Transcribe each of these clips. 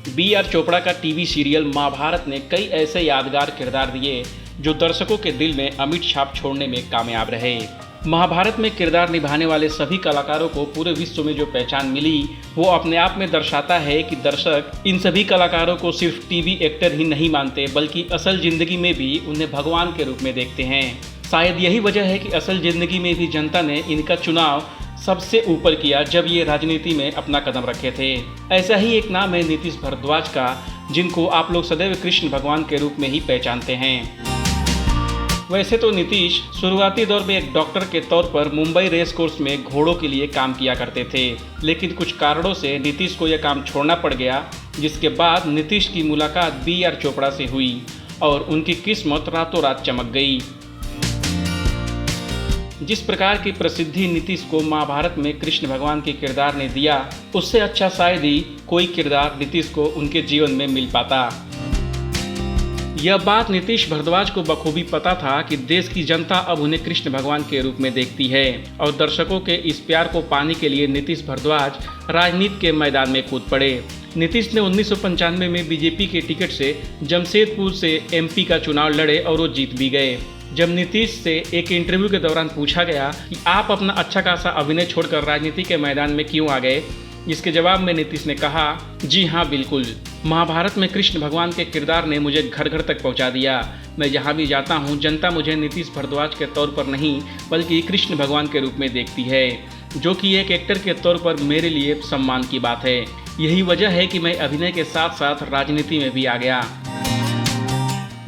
B are Chopra का TV serial Mahabharat ने कई ऐसे यादगार किरदार दिए जो दर्शकों के दिल में अमिट छाप छोड़ने में कामयाब रहे। महाभारत में किरदार निभाने वाले सभी कलाकारों को पूरे विश्व में जो पहचान मिली वो अपने आप में दर्शाता है कि दर्शक इन सभी कलाकारों को सिर्फ टीवी एक्टर ही नहीं मानते बल्कि असल जिंदगी में भी उन्हें भगवान के रूप में देखते हैं। शायद यही वजह है कि असल जिंदगी में भी जनता ने इनका चुनाव सबसे ऊपर किया जब ये राजनीति में अपना कदम रखे थे। ऐसा ही एक नाम है नीतीश भारद्वाज का, जिनको आप लोग सदैव कृष्ण भगवान के रूप में ही पहचानते हैं। वैसे तो नीतीश शुरुआती दौर में एक डॉक्टर के तौर पर मुंबई रेस कोर्स में घोड़ों के लिए काम किया करते थे, लेकिन कुछ कारणों से नीतीश को यह काम छोड़ना पड़ गया, जिसके बाद नीतीश की मुलाकात बी आर चोपड़ा से हुई और उनकी किस्मत रातों रात चमक गई। जिस प्रकार की प्रसिद्धि नीतीश को महाभारत में कृष्ण भगवान के किरदार ने दिया, उससे अच्छा शायद ही कोई किरदार नीतीश को उनके जीवन में मिल पाता। यह बात नीतीश भारद्वाज को बखूबी पता था कि देश की जनता अब उन्हें कृष्ण भगवान के रूप में देखती है और दर्शकों के इस प्यार को पाने के लिए नीतीश भारद्वाज राजनीति के मैदान में कूद पड़े। नीतीश ने 1995 में बीजेपी के टिकट से जमशेदपुर से एमपी का चुनाव लड़े और वो जीत भी गए। जब नीतीश से एक इंटरव्यू के दौरान पूछा गया कि आप अपना अच्छा खासा अभिनय छोड़कर राजनीति के मैदान में क्यों आ गए, जिसके जवाब में नीतीश ने कहा, जी हाँ बिल्कुल, महाभारत में कृष्ण भगवान के किरदार ने मुझे घर घर तक पहुंचा दिया। मैं जहां भी जाता हूं जनता मुझे नीतीश भारद्वाज के तौर पर नहीं बल्कि कृष्ण भगवान के रूप में देखती है, जो कि एक एक्टर के तौर पर मेरे लिए सम्मान की बात है। यही वजह है कि मैं अभिनय के साथ साथ राजनीति में भी आ गया।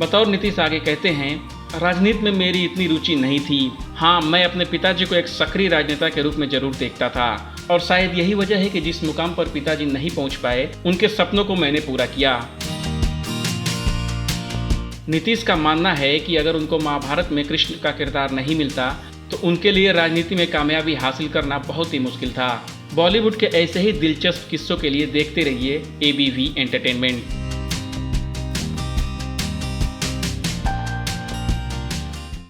बतौर नीतीश आगे कहते हैं, राजनीति में मेरी इतनी रुचि नहीं थी। हाँ, मैं अपने पिताजी को एक सक्रिय राजनेता के रूप में जरूर देखता था और शायद यही वजह है कि जिस मुकाम पर पिताजी नहीं पहुंच पाए, उनके सपनों को मैंने पूरा किया। नीतीश का मानना है कि अगर उनको महाभारत में कृष्ण का किरदार नहीं मिलता तो उनके लिए राजनीति में कामयाबी हासिल करना बहुत ही मुश्किल था। बॉलीवुड के ऐसे ही दिलचस्प किस्सों के लिए देखते रहिए ABV एंटरटेनमेंट।